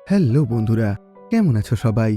Hello বন্ধুরা, কেমন আছো সবাই?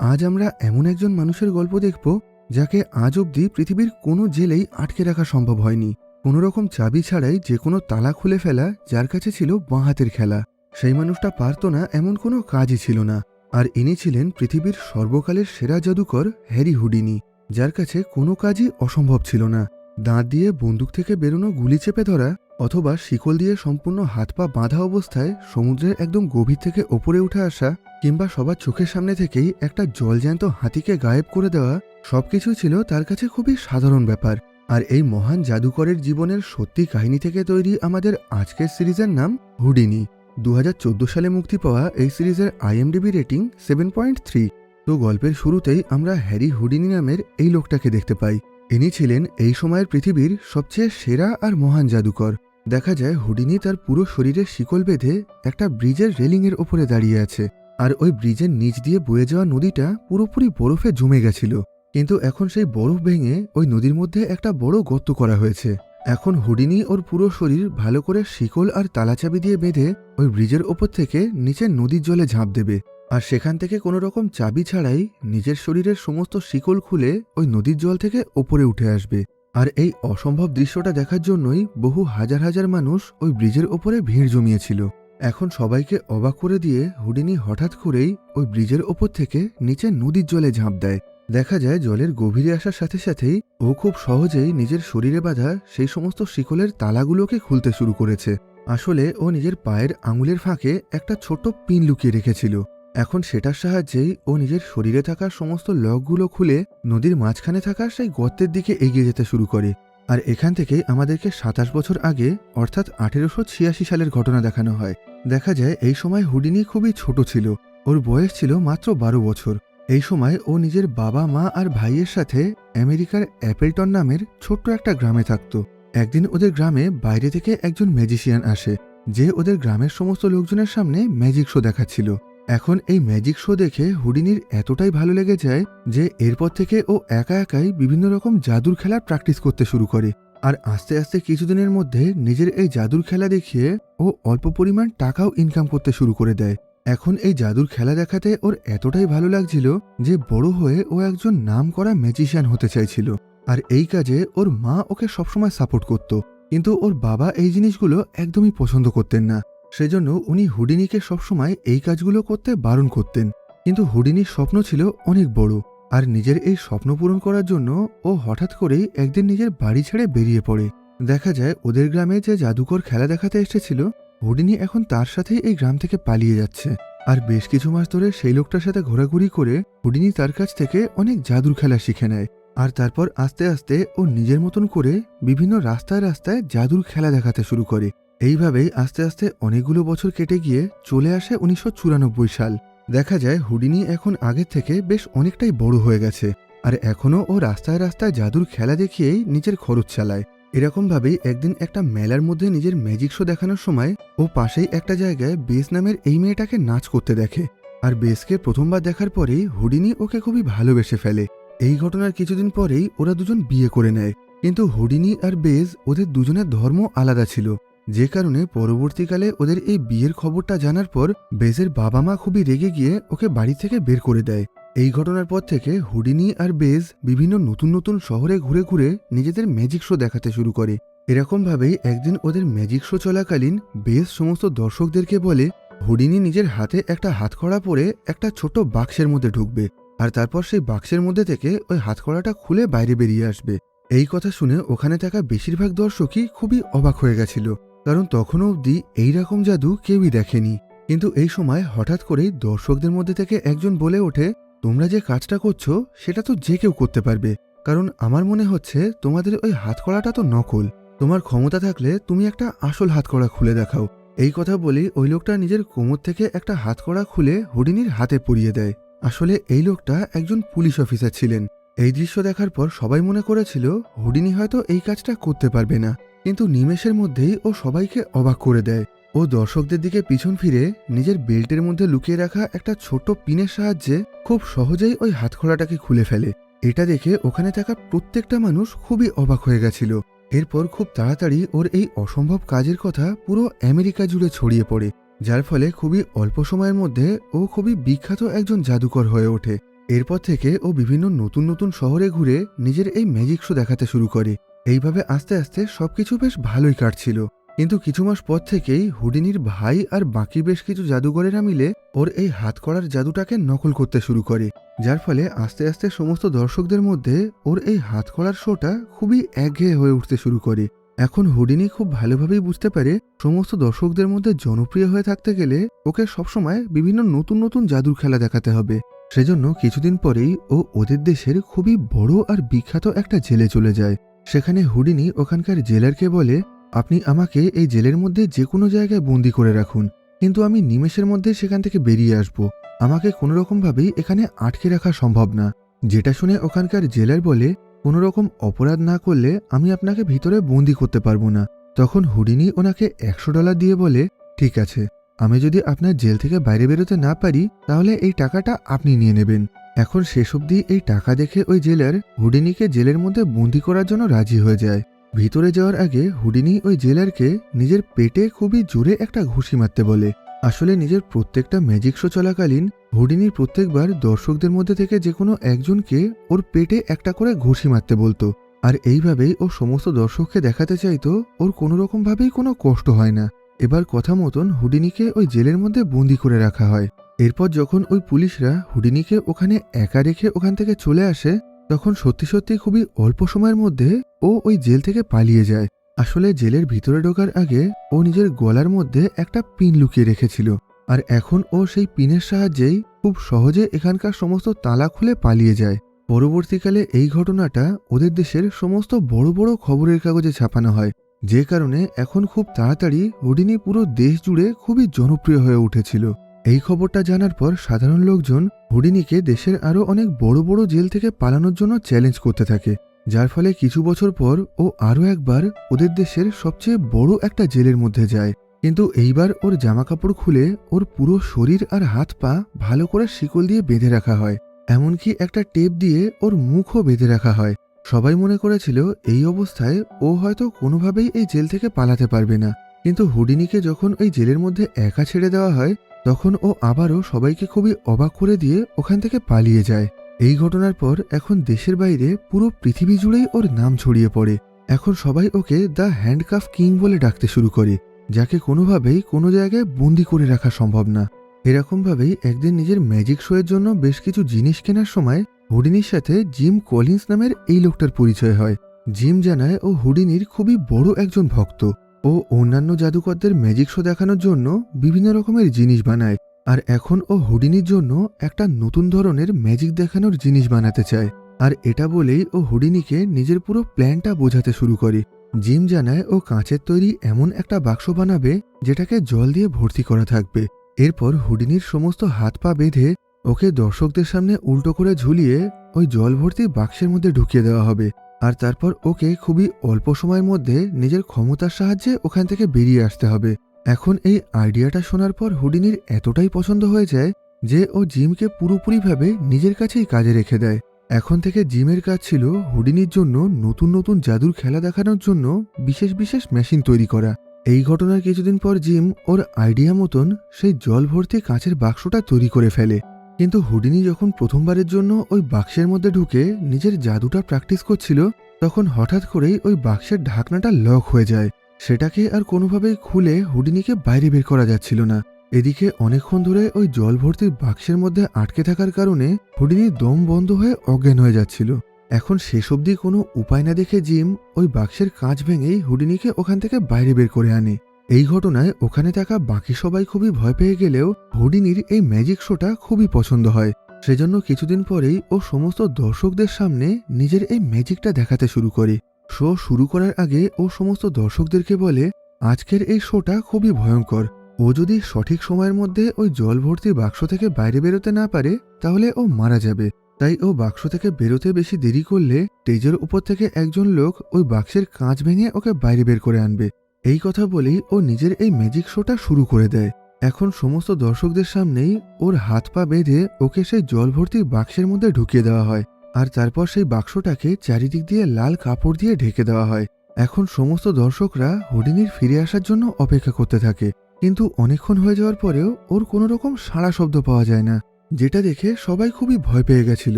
আজ আমরা এমন একজন মানুষের গল্প দেখব যাকে আজ অবধি পৃথিবীর কোনো জেলেই আটকে রাখা সম্ভব হয়নি। কোনো রকম চাবি ছাড়াই যে কোনো তালা খুলে ফেলা যার কাছে ছিল বাঁ হাতের খেলা। সেই মানুষটা পারত না এমন কোনো কাজই ছিল না। আর ইনি ছিলেন পৃথিবীর সর্বকালের সেরা জাদুকর হ্যারি হুডিনি, যার কাছে কোনো কাজই অসম্ভব ছিল না। দাঁত দিয়ে বন্দুক থেকে বেরোনো গুলি চেপে ধরা অথবা শিকল দিয়ে সম্পূর্ণ হাত পা বাঁধা অবস্থায় সমুদ্রের একদম গভীর থেকে ওপরে উঠে আসা, কিংবা সবার চোখের সামনে থেকেই একটা জলজ্যান্ত হাতিকে গায়েব করে দেওয়া, সবকিছু ছিল তার কাছে খুবই সাধারণ ব্যাপার। আর এই মহান জাদুকরের জীবনের সত্যি কাহিনী থেকে তৈরি আমাদের আজকের সিরিজের নাম হুডিনি। 2014 সালে মুক্তি পাওয়া এই সিরিজের আইএমডিবি রেটিং 7.3। তো গল্পের শুরুতেই আমরা হ্যারি হুডিনি নামের এই লোকটাকে দেখতে পাই। ইনি ছিলেন এই সময়ের পৃথিবীর সবচেয়ে সেরা আর মহান জাদুকর। দেখা যায় হুডিনি তার পুরো শরীরে শিকল বেঁধে একটা ব্রিজের রেলিংয়ের ওপরে দাঁড়িয়ে আছে। আর ওই ব্রিজের নিচ দিয়ে বয়ে যাওয়া নদীটা পুরোপুরি বরফে জমে গেছিল, কিন্তু এখন সেই বরফ ভেঙে ওই নদীর মধ্যে একটা বড় গর্ত করা হয়েছে। এখন হুডিনি ওর পুরো শরীর ভালো করে শিকল আর তালাচাবি দিয়ে বেঁধে ওই ব্রিজের ওপর থেকে নিচে নদীর জলে ঝাঁপ দেবে, আর সেখান থেকে কোনো রকম চাবি ছাড়াই নিজের শরীরের সমস্ত শিকল খুলে ওই নদীর জল থেকে ওপরে উঠে আসবে। আর এই অসম্ভব দৃশ্যটা দেখার জন্যই বহু হাজার হাজার মানুষ ওই ব্রিজের ওপরে ভিড় জমিয়েছিল। এখন সবাইকে অবাক করে দিয়ে হুডিনি হঠাৎ করেই ওই ব্রিজের ওপর থেকে নিচে নদীর জলে ঝাঁপ দেয়। দেখা যায় জলের গভীরে আসার সাথে সাথেই ও খুব সহজেই নিজের শরীরে বাঁধা সেই সমস্ত শিকলের তালাগুলোকে খুলতে শুরু করেছে। আসলে ও নিজের পায়ের আঙুলের ফাঁকে একটা ছোট পিন লুকিয়ে রেখেছিল। এখন সেটার সাহায্যেই ও নিজের শরীরে থাকা সমস্ত লকগুলো খুলে নদীর মাঝখানে থাকা সেই গর্তের দিকে এগিয়ে যেতে শুরু করে। আর এখান থেকেই আমাদেরকে 27 বছর আগে অর্থাৎ 1886 সালের ঘটনা দেখানো হয়। দেখা যায় এই সময় হুডিনি খুবই ছোট ছিল, ওর বয়স ছিল মাত্র 12 বছর। এই সময় ও নিজের বাবা মা আর ভাইয়ের সাথে আমেরিকার অ্যাপেলটন নামের ছোট্ট একটা গ্রামে থাকত। একদিন ওদের গ্রামে বাইরে থেকে একজন ম্যাজিশিয়ান আসে, যে ওদের গ্রামের সমস্ত লোকজনের সামনে ম্যাজিক শো দেখাচ্ছিল। এখন এই ম্যাজিক শো দেখে হুডিনির এতটাই ভালো লেগে যায় যে এরপর থেকে ও একা একাই বিভিন্ন রকম জাদুর খেলার প্র্যাকটিস করতে শুরু করে। আর আস্তে আস্তে কিছুদিনের মধ্যে নিজের এই জাদুর খেলা দেখিয়ে ও অল্প পরিমাণ টাকাও ইনকাম করতে শুরু করে দেয়। এখন এই জাদুর খেলা দেখাতে ওর এতটাই ভালো লাগছিল যে বড় হয়ে ও একজন নামকরা ম্যাজিশিয়ান হতে চাইছিল। আর এই কাজে ওর মা ওকে সবসময় সাপোর্ট করত, কিন্তু ওর বাবা এই জিনিসগুলো একদমই পছন্দ করতেন না। সেজন্য উনি হুডিনিকে সবসময় এই কাজগুলো করতে বারণ করতেন। কিন্তু হুডিনির স্বপ্ন ছিল অনেক বড়, আর নিজের এই স্বপ্ন পূরণ করার জন্য ও হঠাৎ করেই একদিন নিজের বাড়ি ছেড়ে বেরিয়ে পড়ে। দেখা যায় ওদের গ্রামে যে জাদুকর খেলা দেখাতে এসেছিল, হুডিনি এখন তার সাথেই এই গ্রাম থেকে পালিয়ে যাচ্ছে। আর বেশ কিছু মাস ধরে সেই লোকটার সাথে ঘোরাঘুরি করে হুডিনি তার কাছ থেকে অনেক জাদুর খেলা শিখে নেয়। আর তারপর আস্তে আস্তে ও নিজের মতন করে বিভিন্ন রাস্তায় রাস্তায় জাদুর খেলা দেখাতে শুরু করে। এইভাবেই আস্তে আস্তে অনেকগুলো বছর কেটে গিয়ে চলে আসে 1994 সাল। দেখা যায় হুডিনি এখন আগের থেকে বেশ অনেকটাই বড় হয়ে গেছে, আর এখনও ও রাস্তায় রাস্তায় জাদুর খেলা দেখিয়েই নিজের খরচ চালায়। এরকমভাবেই একদিন একটা মেলার মধ্যে নিজের ম্যাজিক শো দেখানোর সময় ও পাশেই একটা জায়গায় বেস নামের এই মেয়েটাকে নাচ করতে দেখে। আর বেসকে প্রথমবার দেখার পরেই হুডিনি ওকে খুবই ভালোবেসে ফেলে। এই ঘটনার কিছুদিন পরেই ওরা দুজন বিয়ে করে নেয়। কিন্তু হুডিনি আর বেস ওদের দুজনের ধর্ম আলাদা ছিল, যে কারণে পরবর্তীকালে ওদের এই বিয়ের খবরটা জানার পর বেজের বাবা মা খুবই রেগে গিয়ে ওকে বাড়ি থেকে বের করে দেয়। এই ঘটনার পর থেকে হুডিনি আর বেজ বিভিন্ন নতুন নতুন শহরে ঘুরে ঘুরে নিজেদের ম্যাজিক শো দেখাতে শুরু করে। এরকমভাবেই একদিন ওদের ম্যাজিক শো চলাকালীন বেজ সমস্ত দর্শকদেরকে বলে হুডিনি নিজের হাতে একটা হাতকড়া পরে একটা ছোট বাক্সের মধ্যে ঢুকবে, আর তারপর সেই বাক্সের মধ্যে থেকে ওই হাতকড়াটা খুলে বাইরে বেরিয়ে আসবে। এই কথা শুনে ওখানে থাকা বেশিরভাগ দর্শকই খুবই অবাক হয়ে গেছিল, কারণ তখনও অবধি এইরকম জাদু কেউই দেখেনি। কিন্তু এই সময় হঠাৎ করেই দর্শকদের মধ্যে থেকে একজন বলে ওঠে, তোমরা যে কাজটা করছো সেটা তো যে কেউ করতে পারবে, কারণ আমার মনে হচ্ছে তোমাদের ওই হাতকড়াটা তো নকল। তোমার ক্ষমতা থাকলে তুমি একটা আসল হাতকড়া খুলে দেখাও। এই কথা বলেই ওই লোকটা নিজের কোমর থেকে একটা হাতকড়া খুলে হুডিনির হাতে পরিয়ে দেয়। আসলে এই লোকটা একজন পুলিশ অফিসার ছিলেন। এই দৃশ্য দেখার পর সবাই মনে করেছিল হুডিনি হয়তো এই কাজটা করতে পারবে না, কিন্তু নিমেষের মধ্যেই ও সবাইকে অবাক করে দেয়। ও দর্শকদের দিকে পিছন ফিরে নিজের বেল্টের মধ্যে লুকিয়ে রাখা একটা ছোট পিনের সাহায্যে খুব সহজেই ওই হাতকড়াটাকে খুলে ফেলে। এটা দেখে ওখানে থাকা প্রত্যেকটা মানুষ খুবই অবাক হয়ে গেছিল। এরপর খুব তাড়াতাড়ি ওর এই অসম্ভব কাজের কথা পুরো আমেরিকা জুড়ে ছড়িয়ে পড়ে। যার ফলে খুবই অল্প সময়ের মধ্যে ও খুবই বিখ্যাত একজন জাদুকর হয়ে ওঠে। এরপর থেকে ও বিভিন্ন নতুন নতুন শহরে ঘুরে নিজের এই ম্যাজিক শো দেখাতে শুরু করে। এইভাবে আস্তে আস্তে সবকিছু বেশ ভালোই কাটছিল। কিন্তু কিছু মাস পর থেকেই হুডিনির ভাই আর বাকি বেশ কিছু জাদুকরেরা মিলে ওর এই হাতকড়ার জাদুটাকে নকল করতে শুরু করে, যার ফলে আস্তে আস্তে সমস্ত দর্শকদের মধ্যে ওর এই হাতকড়ার শোটা খুবই একঘেয়ে হয়ে উঠতে শুরু করে। এখন হুডিনি খুব ভালোভাবেই বুঝতে পারে সমস্ত দর্শকদের মধ্যে জনপ্রিয় হয়ে থাকতে গেলে ওকে সবসময় বিভিন্ন নতুন নতুন জাদুর খেলা দেখাতে হবে। সেজন্য কিছুদিন পরেই ও ওদের দেশের খুবই বড় আর বিখ্যাত একটা জেলে চলে যায়। সেখানে হুডিনি ওখানকার জেলারকে বলে, আপনি আমাকে এই জেলের মধ্যে যে কোনো জায়গায় বন্দি করে রাখুন, কিন্তু আমি নিমেষের মধ্যে সেখান থেকে বেরিয়ে আসব। আমাকে কোনোরকমভাবেই এখানে আটকে রাখা সম্ভব না। যেটা শুনে ওখানকার জেলার বলে, কোনোরকম অপরাধ না করলে আমি আপনাকে ভিতরে বন্দি করতে পারবো না। তখন হুডিনি ওনাকে $100 দিয়ে বলে, ঠিক আছে, আমি যদি আপনার জেল থেকে বাইরে বেরোতে না পারি তাহলে এই টাকাটা আপনি নিয়ে নেবেন। এখন শেষ অবধি এই টাকা দেখে ওই জেলার হুডিনিকে জেলের মধ্যে বন্দি করার জন্য রাজি হয়ে যায়। ভিতরে যাওয়ার আগে হুডিনি ওই জেলারকে নিজের পেটে খুবই জোরে একটা ঘুষি মারতে বলে। আসলে নিজের প্রত্যেকটা ম্যাজিক শো চলাকালীন হুডিনি প্রত্যেকবার দর্শকদের মধ্যে থেকে যে কোনো একজনকে ওর পেটে একটা করে ঘুষি মারতে বলতো, আর এইভাবেই ও সমস্ত দর্শককে দেখাতে চাইতো ওর কোনোরকমভাবেই কোনো কষ্ট হয় না। এবার কথা মতন হুডিনিকে ওই জেলের মধ্যে বন্দি করে রাখা হয়। এরপর যখন ওই পুলিশরা হুডিনিকে ওখানে একা রেখে ওখান থেকে চলে আসে, তখন সত্যি সত্যি খুবই অল্প সময়ের মধ্যে ও ওই জেল থেকে পালিয়ে যায়। আসলে জেলের ভিতরে ঢোকার আগে ও নিজের গলার মধ্যে একটা পিন লুকিয়ে রেখেছিল, আর এখন ও সেই পিনের সাহায্যেই খুব সহজে এখানকার সমস্ত তালা খুলে পালিয়ে যায়। পরবর্তীকালে এই ঘটনাটা ওদের দেশের সমস্ত বড় বড় খবরের কাগজে ছাপানো হয়, যে কারণে এখন খুব তাড়াতাড়ি হুডিনি পুরো দেশ জুড়ে খুবই জনপ্রিয় হয়ে উঠেছিল। এই খবরটা জানার পর সাধারণ লোকজন হুডিনিকে দেশের আরও অনেক বড় বড় জেল থেকে পালানোর জন্য চ্যালেঞ্জ করতে থাকে, যার ফলে কিছু বছর পর ও আরও একবার ওদের দেশের সবচেয়ে বড় একটা জেলের মধ্যে যায়। কিন্তু এইবার ওর জামাকাপড় খুলে ওর পুরো শরীর আর হাত পা ভালো করে শিকল দিয়ে বেঁধে রাখা হয়, এমনকি একটা টেপ দিয়ে ওর মুখও বেঁধে রাখা হয়। সবাই মনে করেছিল এই অবস্থায় ও হয়তো কোনোভাবেই এই জেল থেকে পালাতে পারবে না। কিন্তু হুডিনিকে যখন ওই জেলের মধ্যে একা ছেড়ে দেওয়া হয়, তখন ও আবারও সবাইকে খুবই অবাক করে দিয়ে ওখান থেকে পালিয়ে যায়। এই ঘটনার পর এখন দেশের বাইরে পুরো পৃথিবী জুড়েই ওর নাম ছড়িয়ে পড়ে। এখন সবাই ওকে দ্য হ্যান্ডকাফ কিং বলে ডাকতে শুরু করে, যাকে কোনোভাবেই কোনো জায়গায় বন্দি করে রাখা সম্ভব না। এরকমভাবেই একদিন নিজের ম্যাজিক শো এর জন্য বেশ কিছু জিনিস কেনার সময় হুডিনির সাথে জিম কলিন্স নামের এই লোকটার পরিচয় হয়। জিম জানায় ও হুডিনির খুবই বড় একজন ভক্ত। ও অন্যান্য জাদুকরদের ম্যাজিক শো দেখানোর জন্য বিভিন্ন রকমের জিনিস বানায়, আর এখন ও হুডিনির জন্য একটা নতুন ধরনের ম্যাজিক দেখানোর জিনিস বানাতে চায়। আর এটা বলেই ও হুডিনিকে নিজের পুরো প্ল্যানটা বোঝাতে শুরু করে। জিম জানায় ও কাঁচের তৈরি এমন একটা বাক্স বানাবে যেটাকে জল দিয়ে ভর্তি করা থাকবে। এরপর হুডিনির সমস্ত হাত পা বেঁধে ওকে দর্শকদের সামনে উল্টো করে ঝুলিয়ে ওই জল ভর্তি বাক্সের মধ্যে ঢুকিয়ে দেওয়া হবে, আর তারপর ওকে খুবই অল্প সময়ের মধ্যে নিজের ক্ষমতার সাহায্যে ওখান থেকে বেরিয়ে আসতে হবে। এখন এই আইডিয়াটা শোনার পর হুডিনির এতটাই পছন্দ হয়ে যায় যে ও জিমকে পুরোপুরিভাবে নিজের কাছেই কাজে রেখে দেয়। এখন থেকে জিমের কাজ ছিল হুডিনির জন্য নতুন নতুন জাদুর খেলা দেখানোর জন্য বিশেষ বিশেষ মেশিন তৈরি করা। এই ঘটনার কিছুদিন পর জিম ওর আইডিয়া মতন সেই জল ভর্তি কাঁচের বাক্সটা তৈরি করে ফেলে। কিন্তু হুডিনি যখন প্রথমবারের জন্য ওই বাক্সের মধ্যে ঢুকে নিজের জাদুটা প্র্যাকটিস করছিল, তখন হঠাৎ করেই ওই বাক্সের ঢাকনাটা লক হয়ে যায়। সেটাকে আর কোনোভাবেই খুলে হুডিনিকে বাইরে বের করা যাচ্ছিল না। এদিকে অনেকক্ষণ ধরে ওই জল ভর্তি বাক্সের মধ্যে আটকে থাকার কারণে হুডিনির দম বন্ধ হয়ে অজ্ঞান হয়ে যাচ্ছিল। এখন শেষ অবধি কোনো উপায় না দেখে জিম ওই বাক্সের কাঁচ ভেঙেই হুডিনিকে ওখান থেকে বাইরে বের করে আনে। এই ঘটনায় ওখানে থাকা বাকি সবাই খুবই ভয় পেয়ে গেলেও হুডিনির এই ম্যাজিক শোটা খুবই পছন্দ হয়। সেজন্য কিছুদিন পরেই ও সমস্ত দর্শকদের সামনে নিজের এই ম্যাজিকটা দেখাতে শুরু করে। শো শুরু করার আগে ও সমস্ত দর্শকদেরকে বলে, আজকের এই শোটা খুবই ভয়ঙ্কর। ও যদি সঠিক সময়ের মধ্যে ওই জল ভর্তি বাক্স থেকে বাইরে বেরোতে না পারে তাহলে ও মারা যাবে। তাই ও বাক্স থেকে বেরোতে বেশি দেরি করলে স্টেজের উপর থেকে একজন লোক ওই বাক্সের কাঁচ ভেঙে ওকে বাইরে বের করে আনবে। এই কথা বলেই ও নিজের এই ম্যাজিক শোটা শুরু করে দেয়। এখন সমস্ত দর্শকদের সামনেই ওর হাত পা বেঁধে ওকে সেই জল ভর্তি বাক্সের মধ্যে ঢুকিয়ে দেওয়া হয়, আর তারপর সেই বাক্সটাকে চারিদিক দিয়ে লাল কাপড় দিয়ে ঢেকে দেওয়া হয়। এখন সমস্ত দর্শকরা হুডিনির ফিরে আসার জন্য অপেক্ষা করতে থাকে। কিন্তু অনেকক্ষণ হয়ে যাওয়ার পরেও ওর কোনো রকম সাড়া শব্দ পাওয়া যায় না, যেটা দেখে সবাই খুবই ভয় পেয়ে গেছিল।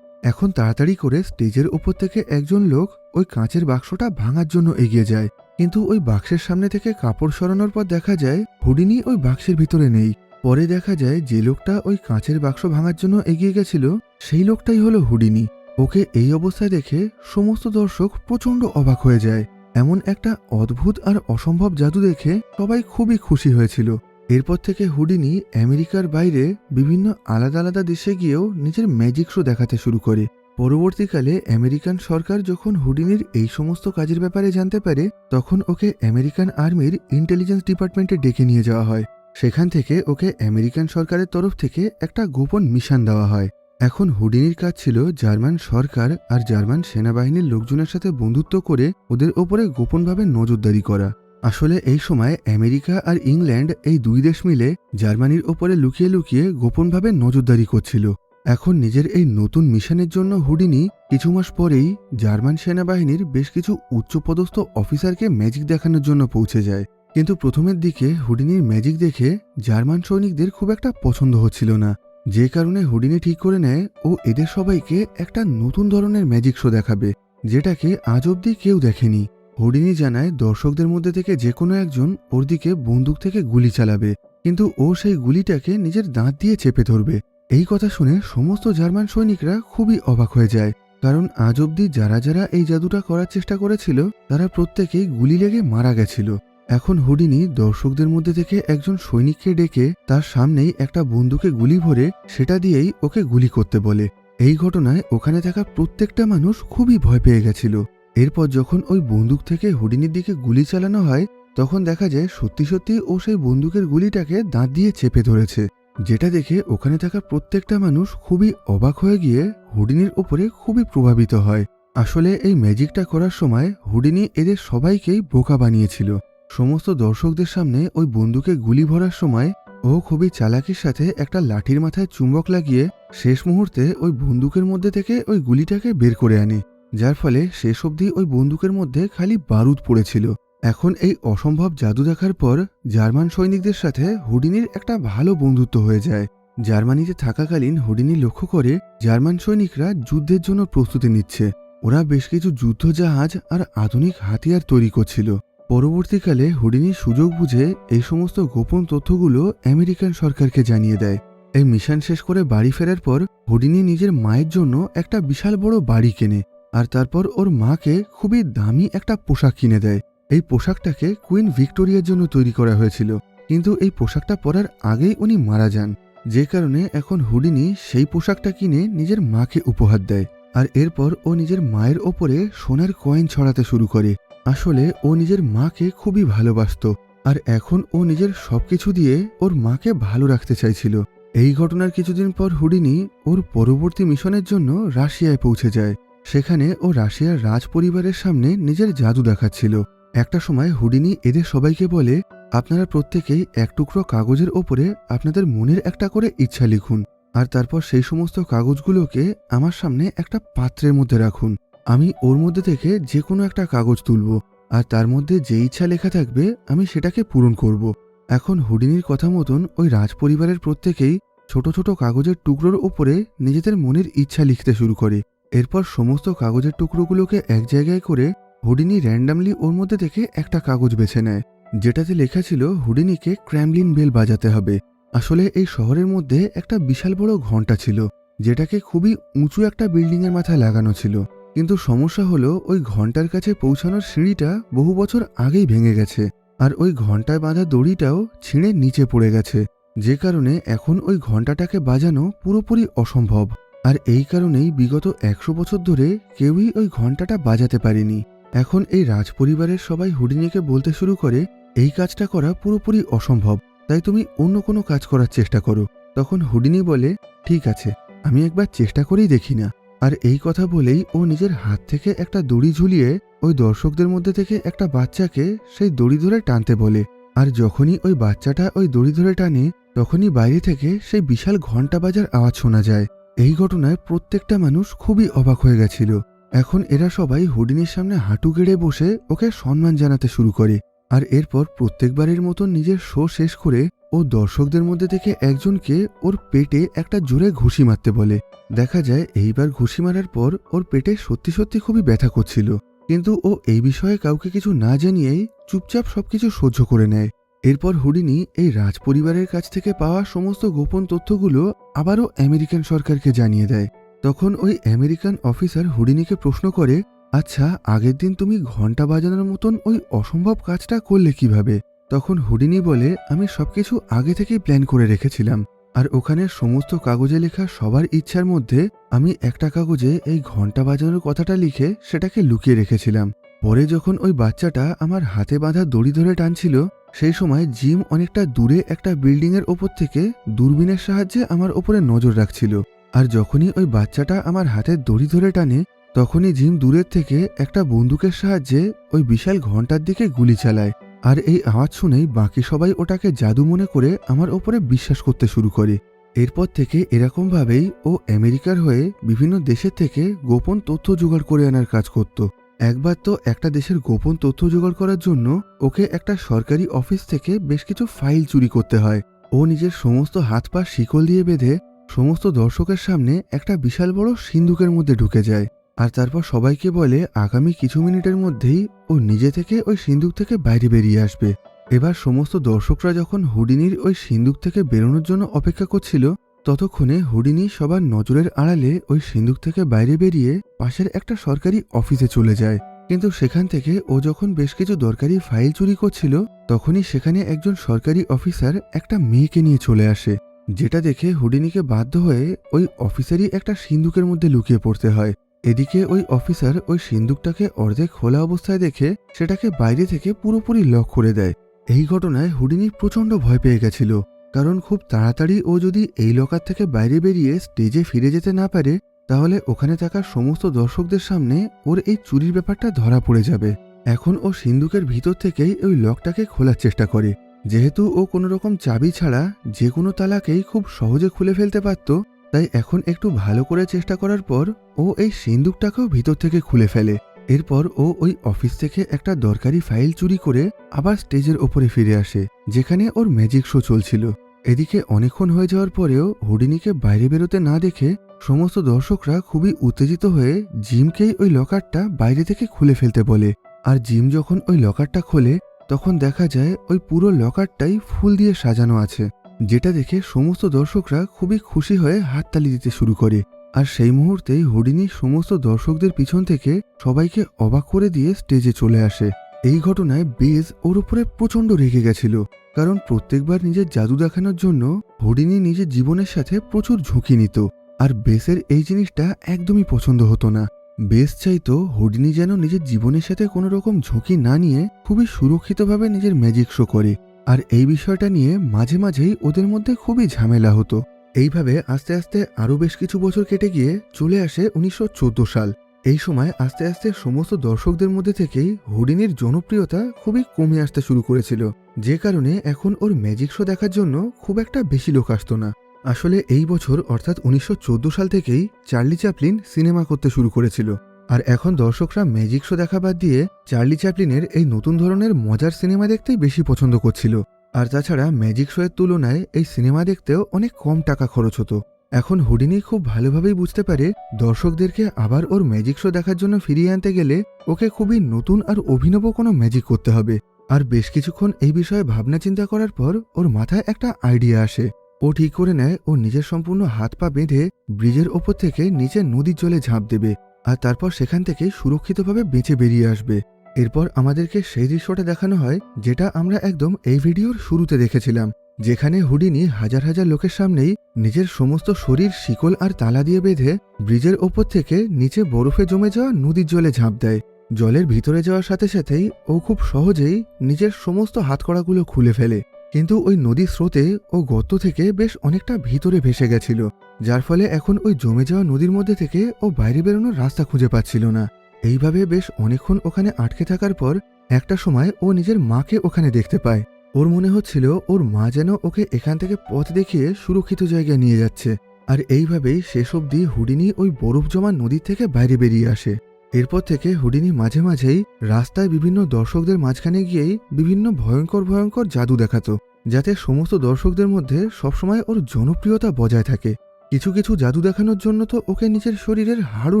এখন তাড়াতাড়ি করে স্টেজের ওপর থেকে একজন লোক ওই কাঁচের বাক্সটা ভাঙার জন্য এগিয়ে যায়, কিন্তু ওই বাক্সের সামনে থেকে কাপড় সরানোর পর দেখা যায় হুডিনি ওই বাক্সের ভিতরে নেই। পরে দেখা যায় যে লোকটা ওই কাঁচের বাক্স ভাঙার জন্য এগিয়ে গেছিল সেই লোকটাই হলো হুডিনি। ওকে এই অবস্থায় দেখে সমস্ত দর্শক প্রচণ্ড অবাক হয়ে যায়। এমন একটা অদ্ভুত আর অসম্ভব জাদু দেখে সবাই খুবই খুশি হয়েছিল। এরপর থেকে হুডিনি আমেরিকার বাইরে বিভিন্ন আলাদা আলাদা দেশে গিয়েও নিজের ম্যাজিক শো দেখাতে শুরু করে। পরবর্তীকালে আমেরিকান সরকার যখন হুডিনির এই সমস্ত কাজের ব্যাপারে জানতে পারে, তখন ওকে আমেরিকান আর্মির ইন্টেলিজেন্স ডিপার্টমেন্টে ডেকে নিয়ে যাওয়া হয়। সেখান থেকে ওকে আমেরিকান সরকারের তরফ থেকে একটা গোপন মিশন দেওয়া হয়। এখন হুডিনির কাজ ছিল জার্মান সরকার আর জার্মান সেনাবাহিনীর লোকজনের সাথে বন্ধুত্ব করে ওদের ওপরে গোপনভাবে নজরদারি করা। আসলে এই সময় আমেরিকা আর ইংল্যান্ড এই দুই দেশ মিলে জার্মানির ওপরে লুকিয়ে লুকিয়ে গোপনভাবে নজরদারি করছিল। এখন নিজের এই নতুন মিশনের জন্য হুডিনি কিছু মাস পরেই জার্মান সেনাবাহিনীর বেশ কিছু উচ্চপদস্থ অফিসারকে ম্যাজিক দেখানোর জন্য পৌঁছে যায়। কিন্তু প্রথমের দিকে হুডিনির ম্যাজিক দেখে জার্মান সৈনিকদের খুব একটা পছন্দ হচ্ছিল না, যে কারণে হুডিনি ঠিক করে নেয় ও এদের সবাইকে একটা নতুন ধরনের ম্যাজিক শো দেখাবে, যেটাকে আজ অব্দি কেউ দেখেনি। হুডিনি জানায় দর্শকদের মধ্যে থেকে যে কোনো একজন ওর দিকে বন্দুক থেকে গুলি চালাবে, কিন্তু ও সেই গুলিটাকে নিজের দাঁত দিয়ে চেপে ধরবে। এই কথা শুনে সমস্ত জার্মান সৈনিকরা খুবই অবাক হয়ে যায়, কারণ আজ অব্দি যারা যারা এই জাদুটা করার চেষ্টা করেছিল তারা প্রত্যেকেই গুলি লেগে মারা গেছিল। এখন হুডিনি দর্শকদের মধ্যে থেকে একজন সৈনিককে ডেকে তার সামনেই একটা বন্দুকে গুলি ভরে সেটা দিয়েই ওকে গুলি করতে বলে। এই ঘটনায় ওখানে থাকা প্রত্যেকটা মানুষ খুবই ভয় পেয়ে গেছিল। এরপর যখন ওই বন্দুক থেকে হুডিনির দিকে গুলি চালানো হয়, তখন দেখা যায় সত্যি সত্যি ও সেই বন্দুকের গুলিটাকে দাঁত দিয়ে চেপে ধরেছে, যেটা দেখে ওখানে থাকা প্রত্যেকটা মানুষ খুবই অবাক হয়ে গিয়ে হুডিনির ওপরে খুবই প্রভাবিত হয়। আসলে এই ম্যাজিকটা করার সময় হুডিনি এদের সবাইকেই বোকা বানিয়েছিল। সমস্ত দর্শকদের সামনে ওই বন্দুকে গুলি ভরার সময় ও খুবই চালাকির সাথে একটা লাঠির মাথায় চুম্বক লাগিয়ে শেষ মুহূর্তে ওই বন্দুকের মধ্যে থেকে ওই গুলিটাকে বের করে আনে, যার ফলে শেষ অবধি ওই বন্দুকের মধ্যে খালি বারুদ পড়েছিল। এখন এই অসম্ভব জাদু দেখার পর জার্মান সৈনিকদের সাথে হুডিনির একটা ভালো বন্ধুত্ব হয়ে যায়। জার্মানিতে থাকাকালীন হুডিনি লক্ষ্য করে জার্মান সৈনিকরা যুদ্ধের জন্য প্রস্তুতি নিচ্ছে। ওরা বেশ কিছু যুদ্ধজাহাজ আর আধুনিক হাতিয়ার তৈরি করছিল। পরবর্তীকালে হুডিনি সুযোগ বুঝে এই সমস্ত গোপন তথ্যগুলো আমেরিকান সরকারকে জানিয়ে দেয়। এই মিশন শেষ করে বাড়ি ফেরার পর হুডিনি নিজের মায়ের জন্য একটা বিশাল বড় বাড়ি কেনে, আর তারপর ওর মাকে খুবই দামি একটা পোশাক কিনে দেয়। এই পোশাকটাকে কুইন ভিক্টোরিয়ার জন্য তৈরি করা হয়েছিল, কিন্তু এই পোশাকটা পরার আগেই উনি মারা যান, যে কারণে এখন হুডিনি সেই পোশাকটা কিনে নিজের মাকে উপহার দেয়। আর এরপর ও নিজের মায়ের ওপরে সোনার কয়েন ছড়াতে শুরু করে। আসলে ও নিজের মাকে খুবই ভালোবাসত, আর এখন ও নিজের সবকিছু দিয়ে ওর মাকে ভালো রাখতে চাইছিল। এই ঘটনার কিছুদিন পর হুডিনি ওর পরবর্তী মিশনের জন্য রাশিয়ায় পৌঁছে যায়। সেখানে ও রাশিয়ার রাজ পরিবারের সামনে নিজের জাদু দেখাচ্ছিল। একটা সময় হুডিনি এদের সবাইকে বলে, আপনারা প্রত্যেকেই এক টুকরো কাগজের ওপরে আপনাদের মনের একটা করে ইচ্ছা লিখুন, আর তারপর সেই সমস্ত কাগজগুলোকে আমার সামনে একটা পাত্রের মধ্যে রাখুন। আমি ওর মধ্যে থেকে যে কোনো একটা কাগজ তুলব, আর তার মধ্যে যে ইচ্ছা লেখা থাকবে আমি সেটাকে পূরণ করব। এখন হুডিনির কথা মতন ওই রাজপরিবারের প্রত্যেকেই ছোট ছোট কাগজের টুকরোর ওপরে নিজেদের মনের ইচ্ছা লিখতে শুরু করে। এরপর সমস্ত কাগজের টুকরোগুলোকে এক জায়গায় করে হুডিনি র্যান্ডামলি ওর মধ্যে থেকে একটা কাগজ বেছে নেয়, যেটাতে লেখা ছিল হুডিনিকে ক্র্যামলিন বেল বাজাতে হবে। আসলে এই শহরের মধ্যে একটা বিশাল বড় ঘণ্টা ছিল, যেটাকে খুবই উঁচু একটা বিল্ডিংয়ের মাথায় লাগানো ছিল। কিন্তু সমস্যা হলো ওই ঘণ্টার কাছে পৌঁছানোর সিঁড়িটা বহু বছর আগেই ভেঙে গেছে, আর ওই ঘণ্টায় বাঁধা দড়িটাও ছিঁড়ে নিচে পড়ে গেছে, যে কারণে এখন ওই ঘণ্টাটাকে বাজানো পুরোপুরি অসম্ভব। আর এই কারণেই বিগত 100 বছর ধরে কেউই ওই ঘণ্টাটা বাজাতে পারেনি। এখন এই রাজপরিবারের সবাই হুডিনিকে বলতে শুরু করে, এই কাজটা করা পুরোপুরি অসম্ভব, তাই তুমি অন্য কোনো কাজ করার চেষ্টা করো। তখন হুডিনি বলে, ঠিক আছে, আমি একবার চেষ্টা করেই দেখি না। আর এই কথা বলেই ও নিজের হাত থেকে একটা দড়ি ঝুলিয়ে ওই দর্শকদের মধ্যে থেকে একটা বাচ্চাকে সেই দড়ি ধরে টানতে বলে। আর যখনই ওই বাচ্চাটা ওই দড়ি ধরে টানে, তখনই বাইরে থেকে সেই বিশাল ঘণ্টা বাজার আওয়াজ শোনা যায়। এই ঘটনায় প্রত্যেকটা মানুষ খুবই অবাক হয়ে গেছিল। এখন এরা সবাই হুডিনির সামনে হাঁটু গেড়ে বসে ওকে সম্মান জানাতে শুরু করে। আর এরপর প্রত্যেকবারের মতন নিজের শো শেষ করে ও দর্শকদের মধ্যে থেকে একজনকে ওর পেটে একটা জোরে ঘুষি মারতে বলে। দেখা যায় এইবার ঘুষি মারার পর ওর পেটে সত্যি সত্যি খুবই ব্যথা করছিল, কিন্তু ও এই বিষয়ে কাউকে কিছু না জানিয়েই চুপচাপ সবকিছু সহ্য করে নেয়। এরপর হুডিনি এই রাজপরিবারের কাছ থেকে পাওয়া সমস্ত গোপন তথ্যগুলো আবারও আমেরিকান সরকারকে জানিয়ে দেয়। তখন ওই আমেরিকান অফিসার হুডিনিকে প্রশ্ন করে, আচ্ছা, আগের দিন তুমি ঘন্টা বাজানোর মতন ওই অসম্ভব কাজটা করলে কিভাবে? তখন হুডিনি বলে, আমি সবকিছু আগে থেকেই প্ল্যান করে রেখেছিলাম, আর ওখানে সমস্ত কাগজে লেখা সবার ইচ্ছার মধ্যে আমি একটা কাগজে এই ঘন্টা বাজানোর কথাটা লিখে সেটাকে লুকিয়ে রেখেছিলাম। পরে যখন ওই বাচ্চাটা আমার হাতে বাঁধা দড়ি ধরে টানছিল, সেই সময় জিম অনেকটা দূরে একটা বিল্ডিংয়ের ওপর থেকে দূরবীনের সাহায্যে আমার ওপরে নজর রাখছিল। আর যখনই ওই বাচ্চাটা আমার হাতের দড়ি ধরে টানে, তখনই জিম দূরের থেকে একটা বন্দুকের সাহায্যে ওই বিশাল ঘন্টার দিকে গুলি চালায়। আর এই আওয়াজ শুনেই বাকি সবাই ওটাকে জাদু মনে করে আমার ওপরে বিশ্বাস করতে শুরু করে। এরপর থেকে এরকমভাবেই ও আমেরিকার হয়ে বিভিন্ন দেশের থেকে গোপন তথ্য জোগাড় করে আনার কাজ করত। একবার তো একটা দেশের গোপন তথ্য জোগাড় করার জন্য ওকে একটা সরকারি অফিস থেকে বেশ কিছু ফাইল চুরি করতে হয়। ও নিজের সমস্ত হাত পা শিকল দিয়ে বেঁধে সমস্ত দর্শকের সামনে একটা বিশাল বড় সিন্দুকের মধ্যে ঢুকে যায়। আর তারপর সবাইকে বলে আগামী কিছু মিনিটের মধ্যেই ও নিজে থেকে ওই সিন্দুক থেকে বাইরে বেরিয়ে আসবে। এবার সমস্ত দর্শকরা যখন হুডিনির ওই সিন্দুক থেকে বেরোনোর জন্য অপেক্ষা করছিল, ততক্ষণে হুডিনি সবার নজরের আড়ালে ওই সিন্দুক থেকে বাইরে বেরিয়ে পাশের একটা সরকারি অফিসে চলে যায়। কিন্তু সেখান থেকে ও যখন বেশ কিছু দরকারি ফাইল চুরি করছিল, তখনই সেখানে একজন সরকারি অফিসার একটা মেয়েকে নিয়ে চলে আসে, যেটা দেখে হুডিনিকে বাধ্য হয়ে ওই অফিসারই একটা সিন্দুকের মধ্যে লুকিয়ে পড়তে হয়। এদিকে ওই অফিসার ওই সিন্দুকটাকে অর্ধেক খোলা অবস্থায় দেখে সেটাকে বাইরে থেকে পুরোপুরি লক করে দেয়। এই ঘটনায় হুডিনি প্রচণ্ড ভয় পেয়ে গেছিল, কারণ খুব তাড়াতাড়ি ও যদি এই লকার থেকে বাইরে বেরিয়ে স্টেজে ফিরে যেতে না পারে, তাহলে ওখানে থাকা সমস্ত দর্শকদের সামনে ওর এই চুরির ব্যাপারটা ধরা পড়ে যাবে। এখন ও সিন্দুকের ভিতর থেকেই ওই লকটাকে খোলার চেষ্টা করে। যেহেতু ও কোনো রকম চাবি ছাড়া যে কোনো তালাকেই খুব সহজে খুলে ফেলতে পারত, তাই এখন একটু ভালো করে চেষ্টা করার পর ও এই সিন্দুকটাকেও ভিতর থেকে খুলে ফেলে। এরপর ও ওই অফিস থেকে একটা দরকারি ফাইল চুরি করে আবার স্টেজের ওপরে ফিরে আসে, যেখানে ওর ম্যাজিক শো চলছিল। এদিকে অনেকক্ষণ হয়ে যাওয়ার পরেও হুডিনিকে বাইরে বেরোতে না দেখে সমস্ত দর্শকরা খুবই উত্তেজিত হয়ে জিমকেই ওই লকারটা বাইরে থেকে খুলে ফেলতে বলে। আর জিম যখন ওই লকারটা খোলে, তখন দেখা যায় ওই পুরো লকারটাই ফুল দিয়ে সাজানো আছে, যেটা দেখে সমস্ত দর্শকরা খুবই খুশি হয়ে হাততালি দিতে শুরু করে। আর সেই মুহূর্তেই হুডিনি সমস্ত দর্শকদের পিছন থেকে সবাইকে অবাক করে দিয়ে স্টেজে চলে আসে। এই ঘটনায় বেজ ওর উপরে প্রচণ্ড রেগে গেছিল, কারণ প্রত্যেকবার নিজের জাদু দেখানোর জন্য হুডিনি নিজের জীবনের সাথে প্রচুর ঝুঁকি নিত। আর বেসের এই জিনিসটা একদমই পছন্দ হতো না। বেস চাইতো হুডিনি যেন নিজের জীবনের সাথে কোনো রকম ঝুঁকি না নিয়ে খুবই সুরক্ষিতভাবে নিজের ম্যাজিক শো করে। আর এই বিষয়টা নিয়ে মাঝে মাঝেই ওদের মধ্যে খুবই ঝামেলা হতো। এইভাবে আস্তে আস্তে আরও বেশ কিছু বছর কেটে গিয়ে চলে আসে 1914 সাল। এই সময় আস্তে আস্তে সমস্ত দর্শকদের মধ্যে থেকেই হুডিনির জনপ্রিয়তা খুবই কমে আসতে শুরু করেছিল, যে কারণে এখন ওর ম্যাজিক শো দেখার জন্য খুব একটা বেশি লোক আসতো না। আসলে এই বছর অর্থাৎ 1914 সাল থেকেই চার্লি চ্যাপলিন সিনেমা করতে শুরু করেছিল। আর এখন দর্শকরা ম্যাজিক শো দেখা বাদ দিয়ে চার্লি চ্যাপলিনের এই নতুন ধরনের মজার সিনেমা দেখতেই বেশি পছন্দ করছিল। আর তাছাড়া ম্যাজিক শো এর তুলনায় এই সিনেমা দেখতেও অনেক কম টাকা খরচ হতো। এখন হুডিনি খুব ভালোভাবেই বুঝতে পারে দর্শকদেরকে আবার ওর ম্যাজিক শো দেখার জন্য ফিরিয়ে আনতে গেলে ওকে খুবই নতুন আর অভিনব কোনো ম্যাজিক করতে হবে। আর বেশ কিছুক্ষণ এই বিষয়ে ভাবনা চিন্তা করার পর ওর মাথায় একটা আইডিয়া আসে। ও ঠিক করে নেয় ও নিজের সম্পূর্ণ হাত পা বেঁধে ব্রিজের ওপর থেকে নিচে নদীর জলে ঝাঁপ দেবে, আর তারপর সেখান থেকে সুরক্ষিতভাবে বেঁচে বেরিয়ে আসবে। এরপর আমাদেরকে সেই দৃশ্যটা দেখানো হয় যেটা আমরা একদম এই ভিডিওর শুরুতে দেখেছিলাম, যেখানে হুডিনি হাজার হাজার লোকের সামনেই নিজের সমস্ত শরীর শিকল আর তালা দিয়ে বেঁধে ব্রিজের ওপর থেকে নিচে বরফে জমে যাওয়া নদীর জলে ঝাঁপ দেয়। জলের ভিতরে যাওয়ার সাথে সাথেই ও খুব সহজেই নিজের সমস্ত হাতকড়াগুলো খুলে ফেলে, কিন্তু ওই নদীর স্রোতে ও গর্ত থেকে বেশ অনেকটা ভিতরে ভেসে গেছিল, যার ফলে এখন ওই জমে যাওয়া নদীর মধ্যে থেকে ও বাইরে বেরোনোর রাস্তা খুঁজে পাচ্ছিল না। এইভাবে বেশ অনেকক্ষণ ওখানে আটকে থাকার পর একটা সময় ও নিজের মাকে ওখানে দেখতে পায়। ওর মনে হচ্ছিল ওর মা যেন ওকে এখান থেকে পথ দেখিয়ে সুরক্ষিত জায়গায় নিয়ে যাচ্ছে। আর এইভাবেই শেষ অবধি হুডিনি ওই বরফ জমা নদীর থেকে বাইরে বেরিয়ে আসে। এরপর থেকে হুডিনি মাঝে মাঝেই রাস্তায় বিভিন্ন দর্শকদের মাঝখানে গিয়েই বিভিন্ন ভয়ঙ্কর ভয়ঙ্কর জাদু দেখাতো, যাতে সমস্ত দর্শকদের মধ্যে সবসময় ওর জনপ্রিয়তা বজায় থাকে। কিছু কিছু জাদু দেখানোর জন্য তো ওকে নিজের শরীরের হাড়ও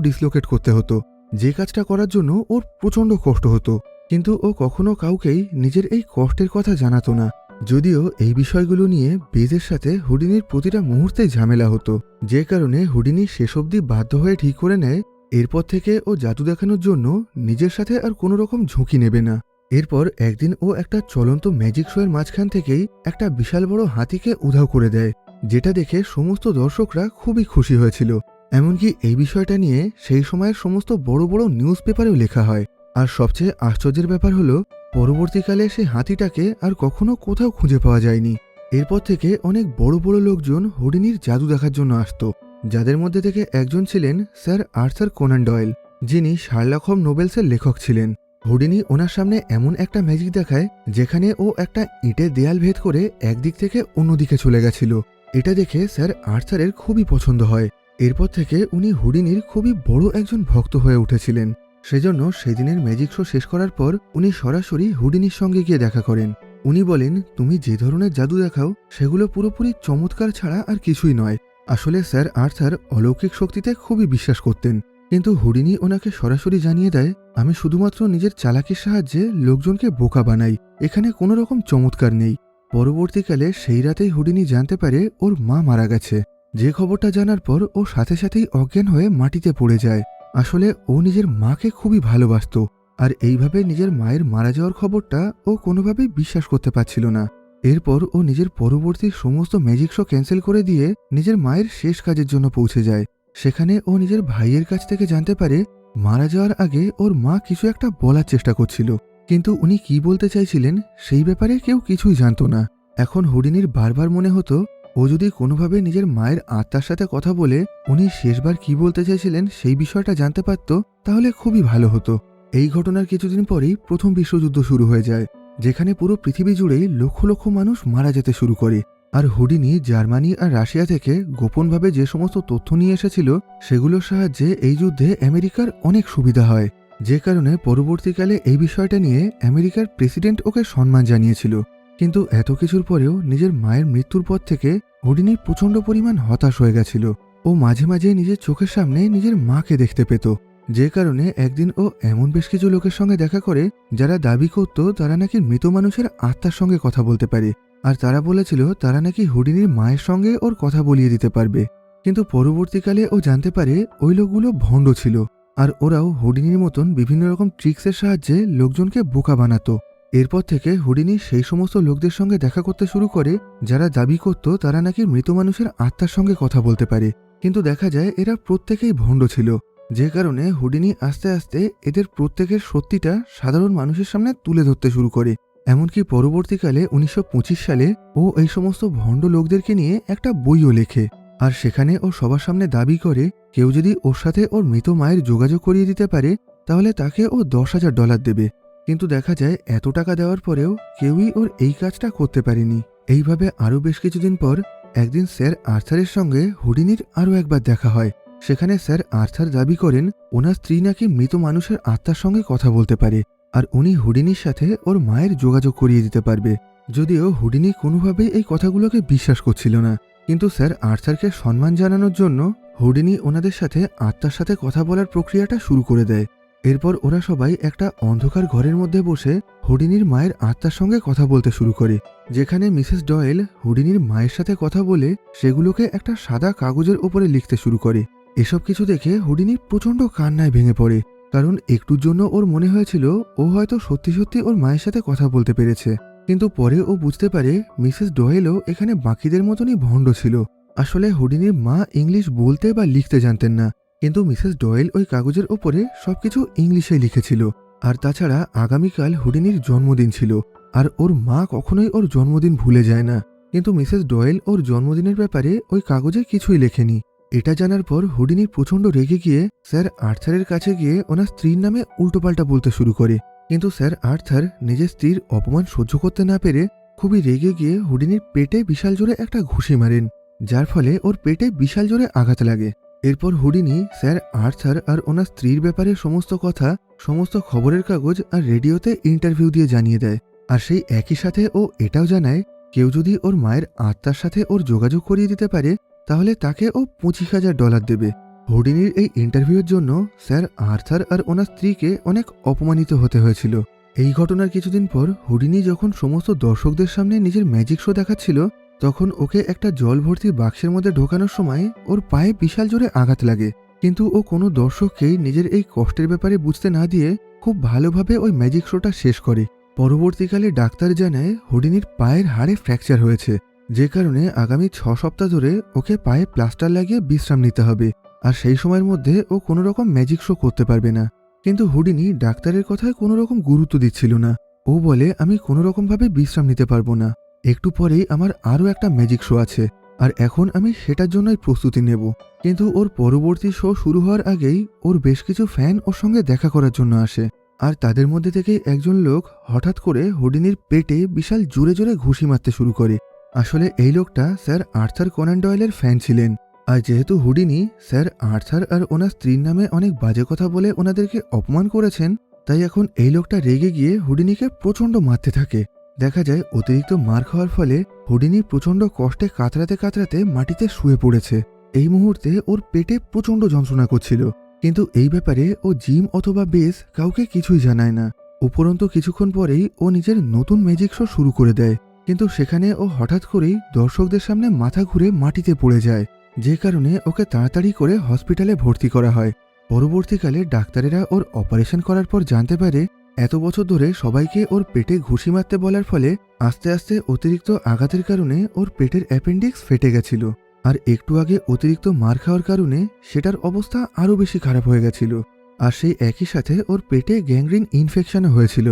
ডিসলোকেট করতে হতো, যে কাজটা করার জন্য ওর প্রচণ্ড কষ্ট হতো। কিন্তু ও কখনো কাউকেই নিজের এই কষ্টের কথা জানাতো না, যদিও এই বিষয়গুলো নিয়ে বেজের সাথে হুডিনির প্রতিটা মুহূর্তেই ঝামেলা হতো, যে কারণে হুডিনি শেষ অবধি বাধ্য হয়ে ঠিক করে নেয় এরপর থেকে ও জাদু দেখানোর জন্য নিজের সাথে আর কোনো রকম ঝুঁকি নেবে না। এরপর একদিন ও একটা চলন্ত ম্যাজিক শো এর মাঝখান থেকেই একটা বিশাল বড় হাতিকে উধাও করে দেয়, যেটা দেখে সমস্ত দর্শকরা খুবই খুশি হয়েছিল। এমনকি এই বিষয়টা নিয়ে সেই সময়ের সমস্ত বড় বড় নিউজ পেপারেও লেখা হয়। আর সবচেয়ে আশ্চর্যের ব্যাপার হলো, পরবর্তীকালে সেই হাতিটাকে আর কখনো কোথাও খুঁজে পাওয়া যায়নি। এরপর থেকে অনেক বড় বড় লোকজন হুডিনির জাদু দেখার জন্য আসতো, যাদের মধ্যে থেকে একজন ছিলেন স্যার আর্থার কোনান ডয়েল, যিনি শার্লক হোম নোবেলসের লেখক ছিলেন। হুডিনি ওনার সামনে এমন একটা ম্যাজিক দেখায় যেখানে ও একটা ইটের দেয়াল ভেদ করে একদিক থেকে অন্যদিকে চলে গেছিল। এটা দেখে স্যার আর্থারের খুবই পছন্দ হয়। এরপর থেকে উনি হুডিনির খুবই বড় একজন ভক্ত হয়ে উঠেছিলেন। সেজন্য সেদিনের ম্যাজিক শো শেষ করার পর উনি সরাসরি হুডিনির সঙ্গে গিয়ে দেখা করেন। উনি বলেন, তুমি যে ধরনের জাদু দেখাও সেগুলো পুরোপুরি চমৎকার ছাড়া আর কিছুই নয়। আসলে স্যার আর্থার অলৌকিক শক্তিতে খুবই বিশ্বাস করতেন, কিন্তু হুডিনি ওনাকে সরাসরি জানিয়ে দেয়, আমি শুধুমাত্র নিজের চালাকির সাহায্যে লোকজনকে বোকা বানাই, এখানে কোনো রকম চমৎকার নেই। পরবর্তীকালে সেই রাতেই হুডিনি জানতে পারে ওর মা মারা গেছে, যে খবরটা জানার পর ও সাথে সাথেই অজ্ঞান হয়ে মাটিতে পড়ে যায়। আসলে ও নিজের মাকে খুবই ভালোবাসত, আর এইভাবে নিজের মায়ের মারা যাওয়ার খবরটা ও কোনোভাবেই বিশ্বাস করতে পারছিল না। এরপর ও নিজের পরবর্তী সমস্ত ম্যাজিক শো ক্যান্সেল করে দিয়ে নিজের মায়ের শেষ কাজের জন্য পৌঁছে যায়। সেখানে ও নিজের ভাইয়ের কাছ থেকে জানতে পারে মারা যাওয়ার আগে ওর মা কিছু একটা বলার চেষ্টা করছিল, কিন্তু উনি কি বলতে চাইছিলেন সেই ব্যাপারে কেউ কিছুই জানতো না। এখন হুডিনির বারবার মনে হতো, ও যদি কোনোভাবে নিজের মায়ের আত্মার সাথে কথা বলে উনি শেষবার কি বলতে চাইছিলেন সেই বিষয়টা জানতে পারত, তাহলে খুবই ভালো হতো। এই ঘটনার কিছুদিন পরেই প্রথম বিশ্বযুদ্ধ শুরু হয়ে যায়, যেখানে পুরো পৃথিবী জুড়েই লক্ষ লক্ষ মানুষ মারা যেতে শুরু করে। আর হুডিনি জার্মানি আর রাশিয়া থেকে গোপনভাবে যে সমস্ত তথ্য নিয়ে এসেছিল সেগুলোর সাহায্যে এই যুদ্ধে আমেরিকার অনেক সুবিধা হয়, যে কারণে পরবর্তীকালে এই বিষয়টা নিয়ে আমেরিকার প্রেসিডেন্ট ওকে সম্মান জানিয়েছিল। কিন্তু এত কিছুর পরেও নিজের মায়ের মৃত্যুর পর থেকে হুডিনি প্রচণ্ড পরিমাণ হতাশ হয়ে গেছিল। ও মাঝে মাঝে নিজের চোখের সামনে নিজের মাকে দেখতে পেত, যে কারণে একদিন ও এমন বেশ কিছু লোকের সঙ্গে দেখা করে যারা দাবি করত তারা নাকি মৃত মানুষের আত্মার সঙ্গে কথা বলতে পারে, আর তারা বলেছিল তারা নাকি হুডিনির মায়ের সঙ্গে ওর কথা বলিয়ে দিতে পারবে। কিন্তু পরবর্তীকালে ও জানতে পারে ওই লোকগুলো ভণ্ড ছিল, আর ওরাও হুডিনির মতন বিভিন্ন রকম ট্রিক্সের সাহায্যে লোকজনকে বোকা বানাতো। এরপর থেকে হুডিনি সেই সমস্ত লোকদের সঙ্গে দেখা করতে শুরু করে যারা দাবি করত তারা নাকি মৃত মানুষের আত্মার সঙ্গে কথা বলতে পারে, কিন্তু দেখা যায় এরা প্রত্যেকেই ভণ্ড ছিল, যে কারণে হুডিনি আস্তে আস্তে এদের প্রত্যেকের সত্যিটা সাধারণ মানুষের সামনে তুলে ধরতে শুরু করে। এমনকি পরবর্তীকালে 1925 সালে ও এই সমস্ত ভণ্ড লোকদেরকে নিয়ে একটা বইও লেখে, আর সেখানে ও সবার সামনে দাবি করে কেউ যদি ওর সাথে ওর মৃত মায়ের যোগাযোগ করিয়ে দিতে পারে তাহলে তাকে ও $10,000 দেবে। কিন্তু দেখা যায় এত টাকা দেওয়ার পরেও কেউই ওর এই কাজটা করতে পারেনি। এইভাবে আরও বেশ কিছুদিন পর একদিন স্যার আর্থারের সঙ্গে হুডিনির আরও একবার দেখা হয়। সেখানে স্যার আর্থার দাবি করেন ওনার স্ত্রী নাকি মৃত মানুষের আত্মার সঙ্গে কথা বলতে পারে, আর উনি হুডিনির সাথে ওর মায়ের যোগাযোগ করিয়ে দিতে পারবে। যদিও হুডিনি কোনোভাবেই এই কথাগুলোকে বিশ্বাস করছিল না, কিন্তু স্যার আর্থারকে সম্মান জানানোর জন্য হুডিনি ওনাদের সাথে আত্মার সাথে কথা বলার প্রক্রিয়াটা শুরু করে দেয়। এরপর ওরা সবাই একটা অন্ধকার ঘরের মধ্যে বসে হুডিনির মায়ের আত্মার সঙ্গে কথা বলতে শুরু করে, যেখানে মিসেস ডয়েল হুডিনির মায়ের সাথে কথা বলে সেগুলোকে একটা সাদা কাগজের উপরে লিখতে শুরু করে। এসব কিছু দেখে হুডিনি প্রচণ্ড কান্নায় ভেঙে পড়ে, কারণ একটুর জন্য ওর মনে হয়েছিল ও হয়তো সত্যি সত্যি ওর মায়ের সাথে কথা বলতে পেরেছে। কিন্তু পরে ও বুঝতে পারে মিসেস ডয়েলও এখানে বাকিদের মতনই ভণ্ড ছিল। আসলে হুডিনির মা ইংলিশ বলতে বা লিখতে জানতেন না, কিন্তু মিসেস ডয়েল ওই কাগজের ওপরে সবকিছু ইংলিশে লিখেছিল। আর তাছাড়া আগামীকাল হুডিনির জন্মদিন ছিল, আর ওর মা কখনোই ওর জন্মদিন ভুলে যায় না, কিন্তু মিসেস ডয়েল ওর জন্মদিনের ব্যাপারে ওই কাগজে কিছুই লেখেনি। এটা জানার পর হুডিনি প্রচণ্ড রেগে গিয়ে স্যার আর্থারের কাছে গিয়ে ওনার স্ত্রীর নামে উল্টোপাল্টা বলতে শুরু করে। কিন্তু স্যার আর্থার নিজের স্ত্রীর অপমান সহ্য করতে না পেরে খুবই রেগে গিয়ে হুডিনির পেটে বিশাল জোরে একটা ঘুষি মারেন, যার ফলে ওর পেটে বিশাল জোরে আঘাত লাগে। এরপর হুডিনি স্যার আর্থার আর ওনার স্ত্রীর ব্যাপারে সমস্ত কথা সমস্ত খবরের কাগজ আর রেডিওতে ইন্টারভিউ দিয়ে জানিয়ে দেয়। আর সেই একই সাথে ও এটাও জানায় কেউ যদি ওর মায়ের আত্মার সাথে ওর যোগাযোগ করিয়ে দিতে পারে তাহলে তাকে ও $25,000 দেবে। হুডিনির এই ইন্টারভিউয়ের জন্য স্যার আর্থার আর ওনার স্ত্রীকে অনেক অপমানিত হতে হয়েছিল। এই ঘটনার কিছুদিন পর হুডিনি যখন সমস্ত দর্শকদের সামনে নিজের ম্যাজিক শো দেখাচ্ছিল তখন ওকে একটা জল ভর্তি বাক্সের মধ্যে ঢোকানোর সময় ওর পায়ে বিশাল জোরে আঘাত লাগে, কিন্তু ও কোনো দর্শককেই নিজের এই কষ্টের ব্যাপারে বুঝতে না দিয়ে খুব ভালোভাবে ওই ম্যাজিক শোটা শেষ করে। পরবর্তীকালে ডাক্তার জানায় হুডিনির পায়ের হাড়ে ফ্র্যাকচার হয়েছে, যে কারণে আগামী 6 সপ্তাহ ধরে ওকে পায়ে প্লাস্টার লাগিয়ে বিশ্রাম নিতে হবে, আর সেই সময়ের মধ্যে ও কোনো রকম ম্যাজিক শো করতে পারবে না। কিন্তু হুডিনি ডাক্তারের কথায় কোনো রকম গুরুত্ব দিচ্ছিল না। ও বলে, আমি কোনো রকমভাবে বিশ্রাম নিতে পারবো না, একটু পরেই আমার আরও একটা ম্যাজিক শো আছে, আর এখন আমি সেটার জন্যই প্রস্তুতি নেব। কিন্তু ওর পরবর্তী শো শুরু হওয়ার আগেই ওর বেশ কিছু ফ্যান ওর সঙ্গে দেখা করার জন্য আসে, আর তাদের মধ্যে থেকে একজন লোক হঠাৎ করে হুডিনির পেটে বিশাল জোরে জোরে ঘুষি মারতে শুরু করে। আসলে এই লোকটা স্যার আর্থার কোনান ডয়েলের ফ্যান ছিলেন, আর যেহেতু হুডিনি স্যার আর্থার আর ওনার স্ত্রীর নামে অনেক বাজে কথা বলে ওনাদেরকে অপমান করেছেন, তাই এখন এই লোকটা রেগে গিয়ে হুডিনিকে প্রচণ্ড মারতে থাকে। দেখা যায় অতিরিক্ত মার খাওয়ার ফলে হুডিনি প্রচণ্ড কষ্টে কাতরাতে কাতরাতে মাটিতে শুয়ে পড়েছে। এই মুহূর্তে ওর পেটে প্রচণ্ড যন্ত্রণা করছিল, কিন্তু এই ব্যাপারে ও জিম অথবা বেস কাউকে কিছুই জানায় না। উপরন্তু কিছুক্ষণ পরেই ও নিজের নতুন ম্যাজিক শো শুরু করে দেয়, কিন্তু সেখানে ও হঠাৎ করেই দর্শকদের সামনে মাথা ঘুরে মাটিতে পড়ে যায়, যে কারণে ওকে তাড়াতাড়ি করে হসপিটালে ভর্তি করা হয়। পরবর্তীকালে ডাক্তারেরা ওর অপারেশন করার পর জানতে পারে এত বছর ধরে সবাইকে ওর পেটে ঘুষি মারতে বলার ফলে আস্তে আস্তে অতিরিক্ত আঘাতের কারণে ওর পেটের অ্যাপেন্ডিক্স ফেটে গেছিল, আর একটু আগে অতিরিক্ত মার খাওয়ার কারণে সেটার অবস্থা আরও বেশি খারাপ হয়ে গেছিল। আর সেই একই সাথে ওর পেটে গ্যাংগ্রিন ইনফেকশনও হয়েছিল,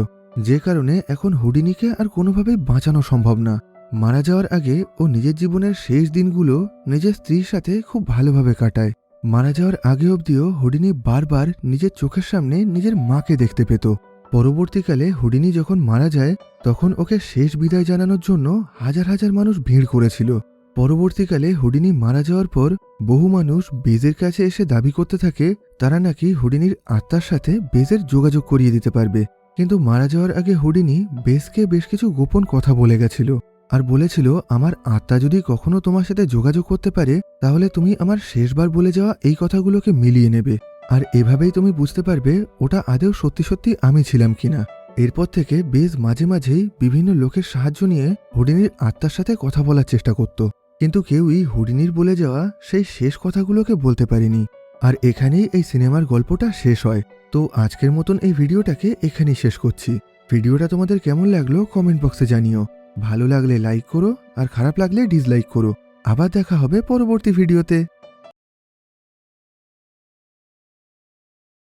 যে কারণে এখন হুডিনিকে আর কোনোভাবেই বাঁচানো সম্ভব না। মারা যাওয়ার আগে ও নিজের জীবনের শেষ দিনগুলো নিজের স্ত্রীর সাথে খুব ভালোভাবে কাটায়। মারা যাওয়ার আগে অবধিও হুডিনি বারবার নিজের চোখের সামনে নিজের মাকে দেখতে পেত। পরবর্তীকালে হুডিনি যখন মারা যায় তখন ওকে শেষ বিদায় জানানোর জন্য হাজার হাজার মানুষ ভিড় করেছিল। পরবর্তীকালে হুডিনি মারা যাওয়ার পর বহু মানুষ বেজের কাছে এসে দাবি করতে থাকে তারা নাকি হুডিনির আত্মার সাথে বেজের যোগাযোগ করিয়ে দিতে পারবে, কিন্তু মারা যাওয়ার আগে হুডিনি বেজকে বেশ কিছু গোপন কথা বলে গেছিল, আর বলেছিল আমার আত্মা যদি কখনো তোমার সাথে যোগাযোগ করতে পারে তাহলে তুমি আমার শেষবার বলে যাওয়া এই কথাগুলোকে মিলিয়ে নেবে, আর এভাবেই তুমি বুঝতে পারবে ওটা আদৌ সত্যি সত্যি আমি ছিলাম কিনা। এরপর থেকে বেজ মাঝে মাঝেই বিভিন্ন লোকের সাহায্য নিয়ে হুডিনির আত্মার সাথে কথা বলার চেষ্টা করত, কিন্তু কেউই হুডিনির বলে যাওয়া সেই শেষ কথাগুলোকে বলতে পারেনি। আর এখানেই এই সিনেমার গল্পটা শেষ হয়। তো আজকের মতন এই ভিডিওটাকে এখানেই শেষ করছি। ভিডিওটা তোমাদের কেমন লাগলো কমেন্ট বক্সে জানিও। ভালো লাগলে লাইক করো, আর খারাপ লাগলে ডিসলাইক করো। আবার দেখা হবে পরবর্তী ভিডিওতে।